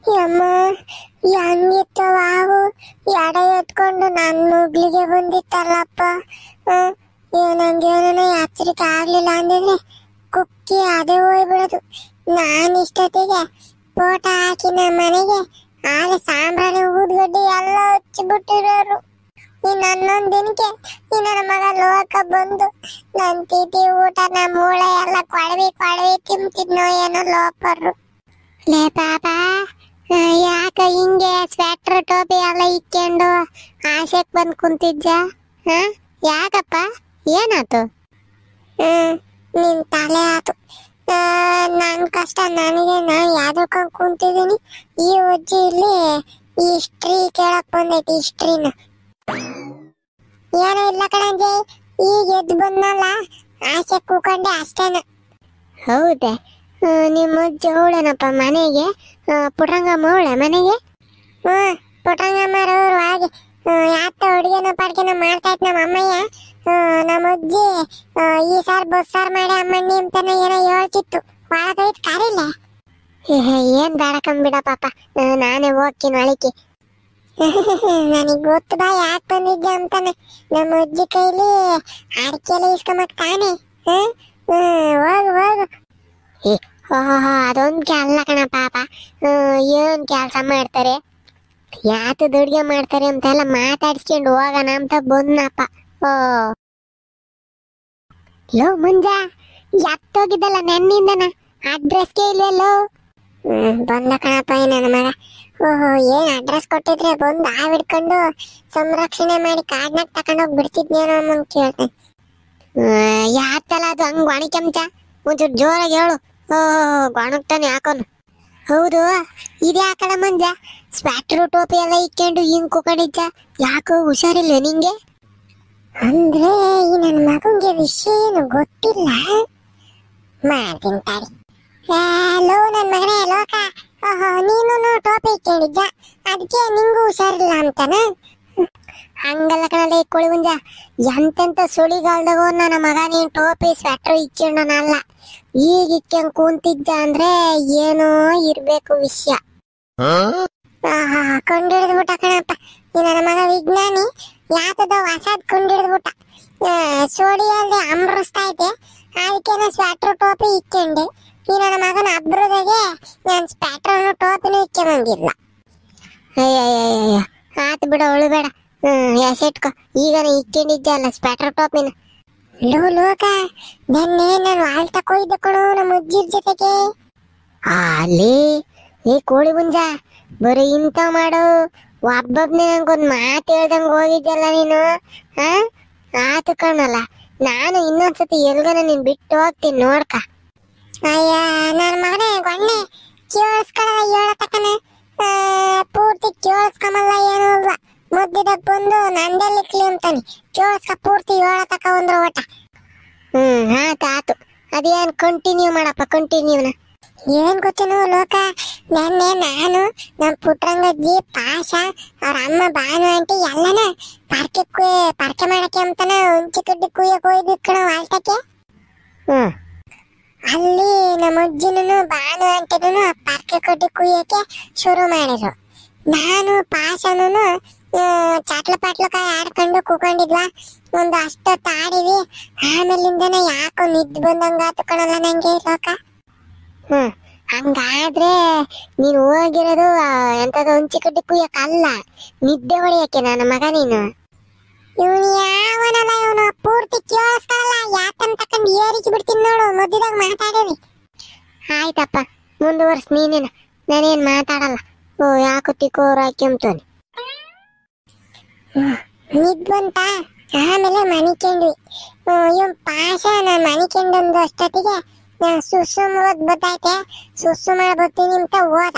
ಯಮ್ಮ ಹೆಂಗಿತ್ತು ಹಾವು ಎಡ ಎತ್ಕೊಂಡು ನನ್ನ ಮುಗ್ಲಿಗೆ ಬಂದಿತ್ತಲ್ಲಪ್ಪ. ನಂಗೇನ ಎಚ್ಚರಿಕೆ ಆಗ್ಲಿಲ್ಲ ಅಂದಿದ್ರೆ ಕುಕ್ಕಿ ಅದೇ ಹೋಗ್ಬಿಡೋದು. ನಾನು ಇಷ್ಟೊತ್ತಿಗೆ ಫೋಟ ಹಾಕಿ ನಮ್ಮ ಮನೆಗೆ ಆಗ ಸಾಂಬ್ರಾಣಿ ಊದ್ಗಡ್ಡಿ ಎಲ್ಲ ಹಚ್ಚಿಬಿಟ್ಟಿರೋರು. ಇನ್ನೊಂದ್ ದಿನಕ್ಕೆ ನನ್ನ ಮಗ ಲೋಕ ಬಂದು ನನ್ ತಿಥಿ ಊಟ ನಮ್ಮ ಮೂಳೆ ಎಲ್ಲ ಕೊಳವಿ ತಿಂತಿದ್ನೋ ಏನೋ ಲೋಪರು. ಲೇ ಪಾಪ, ಯಾಕ ಹಿಂಗೆ ಸ್ವೆಟ್ರ್ ಟೋಪಿ ಎಲ್ಲ ಇಕ್ಕೊಂಡು ಆಸೆಕ್ ಬಂದ್ ಕುಂತಿದ್ಜ? ಯಾಕಪ್ಪ, ಏನಾತು? ನಿನ್ ತಲೆ ಆತು. ನನ್ ಕಷ್ಟ ನನಗೆ, ನಾನು ಯಾವ್ದಕ್ಕ ಕುಂತಿದೀನಿ. ಈ ಅಜ್ಜಿ ಇಲ್ಲಿ ಹಿಸ್ಟ್ರಿ ಕೇಳಕ್ ಬಂದೈತಿ. ಹಿಸ್ಟ್ರಿನ ಏನೋ ಇಲ್ಲ ಕಣಂಜಿ, ಈಗ ಎದ್ದು ಬಂದಲ್ಲ ಆಸೆ ಕೂಕೊಂಡೆ ಅಷ್ಟೇನ. ಹೌದಾ? ನಿಮ್ಮ ಅಜ್ಜಿ ಅವಳೇನಪ್ಪ ಮನೆಗೆ? ಪುಟ್ರಂಗಮ್ಮ ಅವಳೆ ಮನೆಗೆ? ಪುಟ್ರಂಗಮ್ಮರವ್ರು ಹಾಗೆ ಯಾತ ಅಡುಗೆನ ಪಾಡ್ಗೆನ ಮಾಡ್ತಾ ಇತ್ತು ನಮ್ಮ ಅಮ್ಮಯ್ಯ. ನಮ್ಮ ಅಜ್ಜಿ ಈ ಸಾರ್ ಬಸ್ಸಾರು ಮಾಡಿ ಅಮ್ಮಣ್ಣಿ ಅಂತಾನೆ ಏನೋ ಹೇಳ್ತಿತ್ತು. ಒಳಗೈತ್ ಕಾರಿಲ್ಲ. ಏನ್ ಬೇಡಕಂಬಿಡ ಪಾಪ, ನಾನೇ ಹೋಗ್ತೀನಿ ಒಳಕ್ಕೆ. ನನಗ್ ಗೊತ್ತು ಬಾ ಯಾಕೆ ಬಂದಿದ್ದೆ ಅಂತಾನೆ. ನಮ್ಮ ಅಜ್ಜಿ ಕೈಲಿ ಅಡಿಕೆಲ್ಲ ಇಸ್ಕೊಂಬಕ್ ತಾನೆ. ಹೋಗು. ಅದೊಂದ್ ಅಲ್ಲ ಕಣ ಪಾಪ, ಏನ್ ಕೆಲ್ಸ ಮಾಡ್ತಾರೆ, ಯಾತದ ಅಡ್ಗೆ ಮಾಡ್ತಾರೆ ಅಂತೆಲ್ಲ ಮಾತಾಡ್ಸ್ಕೊಂಡು ಹೋಗೋಣ ಅಂತ ಬಂದ್ನಪ್ಪ. ಲೋ ಮುಂಜ, ಎತ್ತೋಗಿದ್ದಲ್ಲ ನನ್ನಿಂದನ ಅಡ್ರೆಸ್ಗೆ ಇಲ್ವಲ್ಲೋ? ಬಂದ ಕಣಪ್ಪ ನನ್ನ ಮಗ. ಏನ್ ಅಡ್ರೆಸ್ ಕೊಟ್ಟಿದ್ರೆ ಬಂದು ಹಿಡ್ಕೊಂಡು ಸಂರಕ್ಷಣೆ ಮಾಡಿ ಕಾಡ್ನಾಗ ತಕೊಂಡೋಗಿ ಬಿಡ್ತಿದ್ನೇನೋ ಅಮ್ಮನ್ ಕೇಳ್ತೇನೆ. ಯಾತಲ್ಲ ಅದು ಹಂಗ್ ಒಣಿ ಚಮಚ, ಒಂಚೂರು ಜೋರಾಗಿ ಹೇಳು. ಗೊಣಗ್ತಾನೆ ಹಾಕೋನು. ಹೌದು, ಇದೇ ಹಾಕಲ್ಲ ಮಂಜ, ಸ್ವೆಟ್ರು ಟೋಪಿ ಎಲ್ಲ ಇಕ್ಕೊಂಡು ಹಿಂಗ್ ಕುಕೊಂಡಿದ್ದ. ಯಾಕೋ ಹುಷಾರಿಲ್ವ ನಿಂಗೆ? ಅಂದ್ರೆ ಈ ನನ್ನ ಮಗಂಗೆ ವಿಷಯ ಏನು ಗೊತ್ತಿಲ್ಲ. ಮಾಡ್ತೀನಿ ತಾಡಿ. ಲೋ ನನ್ ಮಗನೇ ಲೋಕ, ನೀನು ಟೋಪಿ ಇಕ್ಕೊಂಡಿದ್ದ, ಅದಕ್ಕೆ ನಿಂಗೂ ಹುಷಾರಿಲ್ಲ ಅಂತಾನ? ಹಂಗಲ್ಲ ಕಣಲ್ಲ ಇಕ್ಕೊಳ್ಳಿ ಮುಂಜ, ಎಂತೆಂತ ಸುಳಿಗಾಲ್ದಾಗ ನನ್ನ ಮಗ ನೀನ್ ಟೋಪಿ ಸ್ವೆಟ್ರು ಇಕ್ಕೊಂಡನಲ್ಲ. ಈಗ ಇಕ್ಕಂಗ್ ಕೂಂತಿದ್ದ ಅಂದ್ರೆ ಏನೋ ಇರ್ಬೇಕು ವಿಷಯ. ಕೊಂಡಿಡ್ದ್ಬಿಟ್ಟ ಕಣಪ್ಪ ಈ ನನ್ನ ಮಗ ವಿಜ್ಞಾನಿ. ಯಾತದ ಹೊಸದ್ ಕೊಂಡಿಡ್ದ್ಬಿಟ್ಟ. ಸೋಡಿಯಲ್ಲಿ ಅಮೃಸ್ತಾ ಐತೆ, ಅದಕ್ಕೇನ ಸ್ವೆಟ್ರು ಟೋಪಿ ಇಕ್ಕೊಂಡೆ. ಈ ನನ್ನ ಮಗನ ಅಬ್ರದಾಗೆ ನಾನು ಸ್ವೆಟ್ರು ಟೋಪಿನೂ ಇಕ್ಕೊಂಬಂಗಿಲ್ಲ. ಅಯ್ಯಯ್ಯಯ್ಯ, ಆತು ಬಿಡ, ಉಳಿಬೇಡ, ಎಸೆಟ್ಕೊ. ಈಗನ ಇಕ್ಕೊಂಡಿದ್ದೆ ಅಲ್ಲ ಸ್ವೆಟ್ರು ಟೋಪಿನ. ಲೋಕ, ನೆನ್ನೆ ನಾನು ಹಾಲ್ ತಕೊಯ್ದೆ ಕಣೋ ನಮ್ಮ ಅಜ್ಜಿರ್ ಜೊತೆಗೆ. ಅಲ್ಲಿ ಈ ಕೋಳಿ ಮುಂಜ ಬರೀ ಇಂತ ಮಾಡು, ಒಬ್ಬೊಬ್ನೇ ನಂಗೊಂದ್ ಮಾತು ಹೇಳ್ದಂಗ ಹೋಗಿದ್ದಲ್ಲ ನೀನು. ಆತು ಕಣಲ್ಲ, ನಾನು ಇನ್ನೊಂದ್ಸತಿ ಎಲ್ಗನ ನೀನ್ ಬಿಟ್ಟು ಹೋಗ್ತೀನಿ ನೋಡ್ಕ. ಅಯ್ಯ ನನ್ನ ಮಗನೇ ಗೊಣ್ಣೆ, ಕೇಳಿಸ್ಕೊಳ್ಳಲ್ಲ ಹೇಳತಕ್ಕನ, ಪೂರ್ತಿ ಕೇಳಿಸ್ಕೊಂಬಲ್ಲ ಏನೂ ಅಲ್ವಾ. ಮುದ್ದಿದಾಗ ಬಂದು ನಂದೆಲ್ಲಿಕ್ಲಿ ಅಂತಾನೆ, ಕೇಳಿಸ್ಕ ಪೂರ್ತಿ ಹೇಳತಕ್ಕ ಒಂದ್ರ ಓಟ. ಆತು, ಅದೇನ್ ಕಂಟಿನ್ಯೂ ಮಾಡಪ್ಪ, ಕಂಟಿನ್ಯೂನ. ಏನ್ ಗೊತ್ತೇನು ಲೋಕ, ನೆನ್ನೆ ನಾನು ನಮ್ ಪುಟ್ರಂಗಜ್ಜಿ ಪಾಶ ಅವ್ರ ಅಮ್ಮ ಬಾನು ಆಂಟಿ ಎಲ್ಲನ ಪರ್ಕೆ ಮಾಡಕ್ಕೆ ಅಂತಾನ ಒಂಚಿ ಕಡ್ಡಿ ಕುಯ್ಯಕ್ ಹೋಯ್ದು ಕಣ ಆಲ್ಟಕ್ಕೆ. ಅಲ್ಲಿ ನಮ್ಮ ಅಜ್ಜಿನೂ ಬಾನು ಆಂಟಿನೂ ಪರ್ಕೆ ಕಡ್ಡಿ ಕುಯ್ಯಕ್ಕೆ ಶುರು ಮಾಡಿದ್ರು. ನಾನು ಪಾಶನೂ ಚಾಟ್ಲ ಪಾಟ್ಲಕಾಯಿ ಆಡ್ಕೊಂಡು ಕೂಕೊಂಡಿದ್ವಾ. ಒಂದು ಅಷ್ಟೊತ್ತು ಆಡಿವಿ, ಆಮೇಲಿಂದನ ಯಾಕೋ ನಿದ್ದು ಬಂದಂಗಾತು ಕಣಲ್ಲ ನಂಗೆ ಲೋಕ. ಹಂಗಾದ್ರೆ ನೀನು ಹೋಗಿರೋದು ಎಂತದ ಒಂಚಿ ಕಡ್ಡಿ ಕುಯ್ಯಕ್ಕಲ್ಲ, ನಿದ್ದೆ ಹೊಡೆಯಕ್ಕೆ ನನ್ನ ಮಗ ನೀನು. ಇವನು ಯಾವನಲ್ಲ, ಇವನು ಪೂರ್ತಿ ಕೇಳಿಸ್ಕೊಳ್ಳಲ್ಲ. ಯಾಕಂತ ತಕೊಂಡು ಏರಿಸಿ ಬಿಡ್ತೀನಿ ನೋಡು, ಮಧ್ಯದಾಗ ಮಾತಾಡಿರಿ. ಆಯ್ತಪ್ಪ, ಮುಂದುವರ್ಸ್ ನೀನೇನು, ನಾನೇನ್ ಮಾತಾಡಲ್ಲ. ಯಾಕೋ ತಿಕೋರು ಹಾಕ್ಯಂತಾನೆ. ನಿದ್ ಬಂತ, ಆಮೇಲೆ ಮನಿಕೊಂಡ್ವಿ. ಇವನ್ ಪಾಶ ನಾನು ಮನಿಕೊಂಡೊಂದು ಅಷ್ಟೊತ್ತಿಗೆ ಸುಸುಮ್ ಓದ್ ಬತ್ತೈತೆ, ಸುಸುಮ ಬರ್ತೀನಿ ಅಂತ ಹೋದ.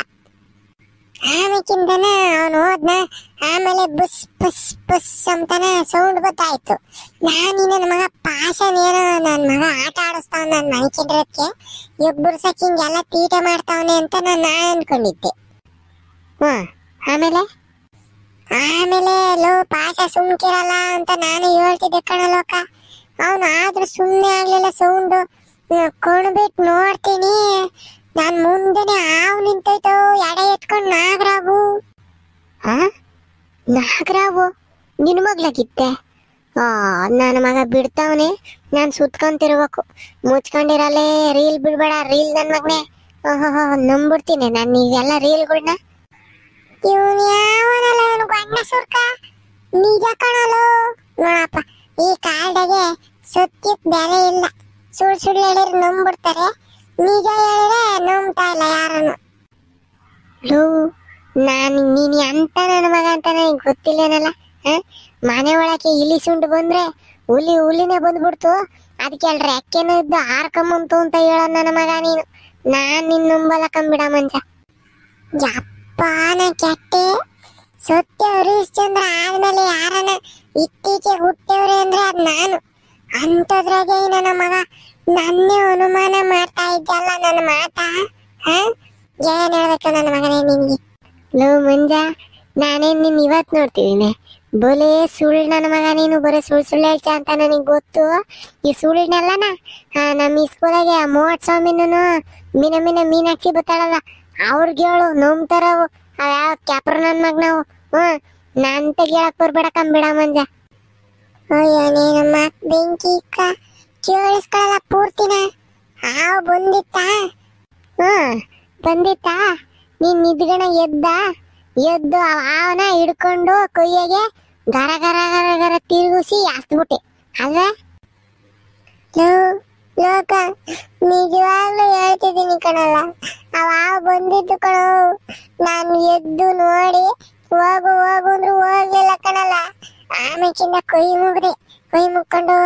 ಆಮೇಕಿಂದನ ಅವನು ಹೋದ್ನ, ಆಮೇಲೆ ಬುಸ್ ಬುಸ್ ಬುಸ್ ಅಂತಾನ ಸೌಂಡ್ ಬತ್ತಾಯ್ತು. ನಾನು ನನ್ನ ಮಗ ಪಾಶನೇನೋ ನನ್ನ ಮಗ ಆಟ ಆಡಿಸ್ತಾವ ನನ್ನ ಮನಿಕೊಂಡ್ರಕ್ಕೆ, ಇಬ್ಬರು ಸಖಿ ಹಿಂಗೆಲ್ಲ ತೀಟೆ ಮಾಡ್ತಾವನೆ ಅಂತ ನಾನು ಅನ್ಕೊಂಡಿದ್ದೆ. ಆಮೇಲೆ ಲೋ ಪಾಶ ಸುಮ್ಕಿರಲ್ಲ ಅಂತ ನಾನು ಹೇಳ್ತಿದ್ದೆ ಕಣಲೋಕ. ಅವನು ಆದ್ರೂ ಸುಮ್ಮನೆ ಆಗ್ಲಿಲ್ಲ. ಸೌಂಡು ಕೊಂಡ್ಬಿಟ್ಟು ನೋಡ್ತೀನಿ, ನಾನ್ ಮುಂದೆನೆ ಹಾವು ನಿಂತೈತೋ ಎಡೆ ಎತ್ಕೊಂಡ್ ನಾಗರಾವು. ಆ ನಾಗರಾವು ನಿನ್ ಮಗ್ಲಾಗಿತ್ತೆ? ನನ್ನ ಮಗ ಬಿಡ್ತಾವನೆ, ನಾನ್ ಸುತ್ಕೊಂತಿರ್ಬೇಕು. ಮುಚ್ಕೊಂಡಿರಲ್ಲೇ ರೀಲ್ ಬಿಡ್ಬೇಡ, ರೀಲ್ ನನ್ ಮಗನೇ. ಓಹೋ ನಂಬಿಡ್ತೀನಿ ನಾನು ನೀವೆಲ್ಲ ರೀಲ್ಗಳನ್ನ. ಇವನು ಯಾವನಲ್ಲ, ಇವನು ಗಂಡ ಸುರ್ಕ ನಿಜ ಕಾಣಲು. ನೋಡಪ್ಪ, ಈ ಕಾಲ್ದಾಗೆ ಸತ್ಯಕ್ ಬೆಲೆ ಇಲ್ಲ. ಸುಳ್ಳು ಹೇಳಿದ್ರೆ ನಂಬಿಡ್ತಾರೆ, ನಿಜ ಹೇಳಿದ್ರೆ ನಂಬ್ತಾ ಇಲ್ಲ ಯಾರನ್ನು. ನೀನ್ ಅಂತ ನನ್ನ ಮಗ ಅಂತ ನನಗೆ ಗೊತ್ತಿಲ್ಲೇನಲ್ಲ. ಮನೆ ಒಳಕ್ಕೆ ಇಲಿ ಸುಂಡು ಬಂದ್ರೆ ಹುಲಿನೇ ಬಂದ್ಬಿಡ್ತು, ಅದಕ್ಕೆ ಎಲ್ರಿ ಅಕ್ಕೆನೂ ಇದ್ದು ಹಾರ್ಕೊಂಬಂತು ಅಂತ ಹೇಳ ನನ್ನ ಮಗ ನೀನು. ನಾನ್ ನಿನ್ ನಂಬಲ್ಲ ಕಂಬಿಡ ಮಂಜ. ಜಪ್ಪಾನ ಕೆಟ್ಟೆ. ಸತ್ಯ ಹರಿಶ್ಚಂದ್ರ ಆದ್ಮೇಲೆ ಯಾರನ್ನ ಇತ್ತೀಚೆಗೆ ಹುಟ್ಟವ್ರೆ ಅಂದ್ರೆ ಅದ್ ನಾನು. ಅಂತದ್ರಾಗೆ ನನ್ನ ಮಗ ನನ್ನೇ ಅನುಮಾನ ಮಾಡ್ತಾ ಇದ್ದಲ್ಲ ನನ್ನ ಮಾತ. ಏನ್ ಹೇಳ್ಬೇಕು ನನ್ನ ಮಗನೇ ನಿನ್ಗೆ? ಮಂಜ, ನಾನೇನ್ ನಿನ್ ಇವತ್ ನೋಡ್ತಿದ್ದೀನಿ. ಬೊಲೆ ಸುಳ್ಳು ನನ್ನ ಮಗ ನೀನು, ಬರೀ ಸುಳ್ಳು ಹೇಳ್ತ ಅಂತ ನನಗೆ ಗೊತ್ತು. ಈ ಸುಳ್ಳನ್ನೆಲ್ಲನ ನಮ್ಮ ಈ ಸ್ಕೂಲಾಗೆ ಮೋಟ್ ಸ್ವಾಮಿನೂ ಮೀನಾಕ್ಷಿ ಬತ್ತಾಳಲ್ಲ ಅವ್ರಿಗೆ ಹೇಳು, ನಂಬ್ತಾರವು. ಯಾವ ಕ್ಯಾಪ್ರ ನನ್ ಮಗ ನಾವು. ನಾನ್ ತೆಗಿಯಕ್ ಬರ್ಬೇಡ ಕಂಬಿಡ ಮಂಜ. ಅಯ್ಯೋ ನೀನಮ್ಮ ಬೆಂಕಿ ಕೇಳಿಸ್ಕೊಳ್ಳಲ್ಲ ಪೂರ್ತಿನ. ಹಾವು ಬಂದಿತ್ತಾ? ಬಂದಿತ್ತಾ? ನೀನ್ ನಿದ್ಗಣ ಎದ್ದು ಅವನ ಹಿಡ್ಕೊಂಡು ಕೊಯ್ಯಗೆ ಗರ ಗರ ಗರ ಗರ ತಿರುಗಿಸಿ ಹಾಸ್ಬಿಟ್ಟೆ ಅಲ್ವಾ? ಲೋಕ ನಿಜವಾಗ್ಲೂ ಹೇಳ್ತಿದ್ದೀನಿ ಕಣಲ್ಲ, ಅವ ಬಂದಿದ್ದು ಕಣೋ. ನಾನು ಎದ್ದು ನೋಡಿ ಹೋಗು ಅಂದ್ರೆ ಹೋಗ್ಲಿಲ್ಲ ಕಣಲ್ಲ. ಆಮೇಕಿಂದ ಕೊಯ್ ಮುಗ್ಕೊಂಡು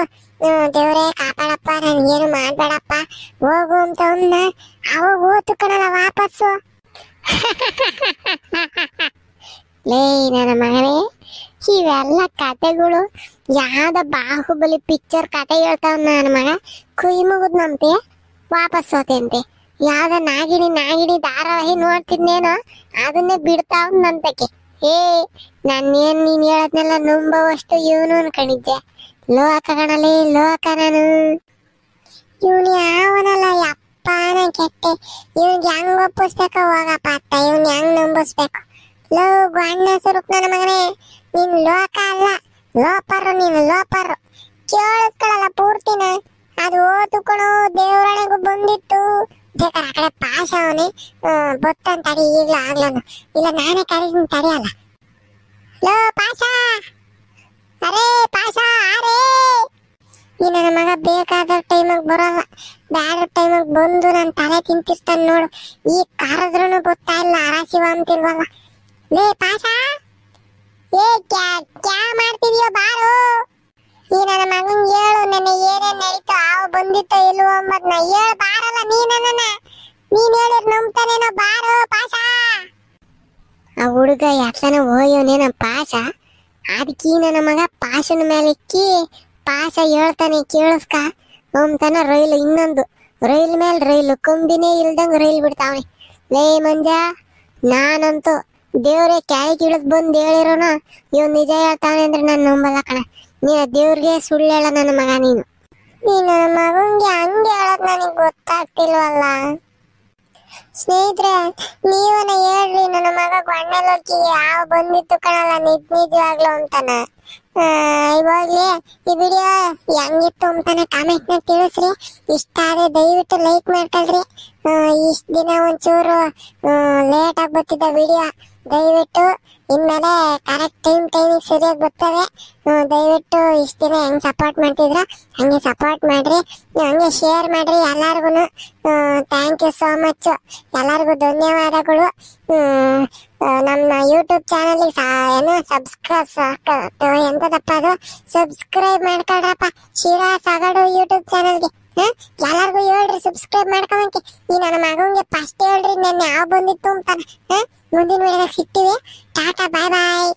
ದೇವ್ರೇ ಕಾಪಾಡಪ್ಪ, ನನ್ಗೇನು ಮಾಡ್ಬೇಡಪ್ಪ, ಹೋಗು ಅಂತ ಅಂದ. ಅವಾಗ ಹೋತು ಕಣಲ್ಲ ವಾಪಸ್ಸು. ಲೇ ನನ್ನ ಮಗನೇ, ಇವೆಲ್ಲ ಕತೆಗಳು ಯಾವ್ದ ಬಾಹುಬಲಿ ಪಿಕ್ಚರ್ ಕತೆ ಹೇಳ್ತಾವ ನನ್ನ ಮಗ. ಕುಯ್ ಮುಗಿದ್ನಂತೆ ವಾಪಸ್ ಹೋತಂತೆ. ಯಾವ್ದ ನಾಗಿಣಿ ಧಾರಾವಾಹಿ ನೋಡ್ತಿದ್ನೇನೋ ಅದನ್ನೇ ಬಿಡ್ತಾವ್ ನಂತಕ್ಕೆ. ನಾನೇನ್ ನೀನ್ ಹೇಳದ್ನೆಲ್ಲ ನಂಬವಷ್ಟು ಇವನು ಅನ್ಕೊಂಡಿದ್ದೆ. ಲೋಕ ಕಣಲೇ ಲೋಕ ನಾನು. ಇವನು ಯಾವನಲ್ಲ ಯಪ್ಪಾನ ಕೆಟ್ಟೆ. ಇವನ್ಗೆ ಹೆಂಗ್ ಒಪ್ಪಿಸ್ಬೇಕ ಹೋಗಪ್ಪ ಅತ್ತ, ಇವನ್ ಹೆಂಗ್ ನಂಬಿಸ್ಬೇಕು? ಗಣ್ಣ ಸ್ವರೂಪ್ ನನ್ನ ಮಗನೇ, ನೀನ್ ಲೋಕ ಅಲ್ಲ ಲೋಪರು, ನೀನು ಲೋಪರು. ಕೇಳಿಸ್ಕೊಳ್ಳಲ್ಲ ಪೂರ್ತಿನ. ಅದು ಓದ್ಕೊಳೋ ದೇವರಣೆಗೂ ಬಂದಿತ್ತು. ಬೇಕಾರೆ ಆ ಕಡೆ ಪಾಶ ಅವನೇ ಬೊತ್ತಂತ ತಡಿ ಈಗ್ಲೂ ಆಗ್ಲನು. ಇಲ್ಲ ನಾನೇ ಕರೀತೀನಿ ತಡಿಯಲ್ಲ. ಪಾಶ, ಅರೇ ಪಾಶ ಅರೇ. ಈ ನನ್ನ ಮಗ ಬೇಕಾದ ಟೈಮಿಗೆ ಬರೋಲ್ಲ, ಬ್ಯಾಡ ಟೈಮಿಗೆ ಬಂದು ನನ್ನ ತಲೆ ತಿಂತಿರ್ತಾನೆ ನೋಡು. ಈ ಕರೆದ್ರೂ ಗೊತ್ತಾ ಇಲ್ಲ, ಅರಾಶಿವ ಅಂತಿಲ್ವಲ್ಲ. ಲೇ ಪಾಶ, ಕ್ಯಾ ಮಾಡ್ತಿದ್ಯೋ ಬಾರು. ಈ ನನ್ನ ಮಗನ್ ಹೇಳು, ನನ್ನ ಏನೇನ್ ನಡೀತೋ, ಹಾವು ಬಂದಿತ್ತೋ ಇಲ್ವೋ ಅಂಬದ್ನ ಹೇಳು ಬಾರಲ್ಲ. ನೀನ್ ಹೇಳಿರ್ ನಂಬ್ತಾನೇನೋ, ಬಾರೋ ಪಾಶ. ಆ ಹುಡುಗ ಯಾಕನ ಹೋಯೋನೇನ ಪಾಶ. ಅದಕ್ಕೀ ನನ್ನ ಮಗ ಪಾಶನ ಮೇಲೆ ಇಕ್ಕಿ ಪಾಶ ಹೇಳ್ತಾನೆ ಕೇಳಿಸ್ಕ ಅಂತಾನ. ರೈಲು ಇನ್ನೊಂದು ರೈಲ್ ಮೇಲೆ ರೈಲು, ಕಂಬಿನೇ ಇಲ್ದಂಗ ರೈಲ್ ಬಿಡ್ತಾವನೆ. ಲೇ ಮಂಜ, ನಾನಂತೂ ದೇವ್ರೆ ಕ್ಯಾಳಿಗೆ ಇಳಿದ್ ಬಂದು ಹೇಳಿರೋನ ಇವ್ ನಿಜ ಹೇಳ್ತಾವನೆ ಅಂದ್ರೆ ನಾನು ನಂಬಲ್ಲ ಕಣ. ನೀನ ದೇವ್ರಿಗೆ ಸುಳ್ಳು ಹೇಳ ನನ್ನ ಮಗ ನೀನು. ನನ್ನ ಮಗಂಗೆ ಹಂಗೆ ಹೇಳೋದ್ ನನಗೆ ಗೊತ್ತಾಗ್ತಿಲ್ವಲ್ಲ. ಸ್ನೇಹಿತರೆ, ನೀವನ ಹೇಳ್ರಿ, ನನ್ನ ಮಗ ಗಣ್ಣೆಲೋಕಿಗೆ ಹಾವು ಬಂದಿತ್ತು ಕಣಲ್ಲ ನಿಜವಾಗ್ಲು ಅಂತಾನ. ಇವಾಗ್ಲೇ ಈ ವಿಡಿಯೋ ಹೆಂಗಿತ್ತು ಅಂತಾನೆ ಕಾಮೆಂಟ್ ನ ತಿಳಿಸ್ರಿ. ಇಷ್ಟ ಆದ್ರೆ ದಯವಿಟ್ಟು ಲೈಕ್ ಮಾಡ್ಕೊಳ್ರಿ. ಇಷ್ಟ ದಿನ ಒಂಚೂರು ಲೇಟ್ ಆಗಿ ಬರ್ತಿದ್ದ ವಿಡಿಯೋ, ದಯವಿಟ್ಟು ಇನ್ಮೇಲೆ ಕರೆಕ್ಟ್ ಟೈಮಿಗೆ ಸರಿಯಾಗಿ ಬರ್ತವೆ. ದಯವಿಟ್ಟು ಇಷ್ಟ ದಿನ ಹೆಂಗ್ ಸಪೋರ್ಟ್ ಮಾಡ್ತಿದ್ರ ಹಂಗೆ ಸಪೋರ್ಟ್ ಮಾಡ್ರಿ, ಹಂಗೆ ಶೇರ್ ಮಾಡ್ರಿ ಎಲ್ಲಾರ್ಗು. ಥ್ಯಾಂಕ್ ಯು ಸೋ ಮಚ್, ಎಲ್ಲರಿಗೂ ಧನ್ಯವಾದಗಳು. ನಮ್ಮ ಯೂಟ್ಯೂಬ್ ಚಾನಲ್ ಏನು ಎಂತದಪ್ಪ ಅದು, ಸಬ್ಸ್ಕ್ರೈಬ್ ಮಾಡ್ಕೊಳ್ರಪ್ಪ. ಶಿರಾ ಸಗಡು ಯೂಟ್ಯೂಬ್ ಚಾನಲ್ಗೆ ಎಲ್ಲಾರ್ಗು ಹೇಳ್ರಿ ಸಬ್ಸ್ಕ್ರೈಬ್ ಮಾಡ್ಕೊಂಬಂಕೆ. ಈ ನನ್ನ ಮಗಂಗೆ ಫಸ್ಟ್ ಹೇಳ್ರಿ ನನ್ನ ಯಾವ ಬಂದಿತ್ತು ಅಂತಾನೆ. ಮುಂದಿನ ವಿಡಿಯೋದಾಗ ಸಿಗ್ತೀವಿ. ಟಾಟಾ, ಬಾಯ್ ಬಾಯ್.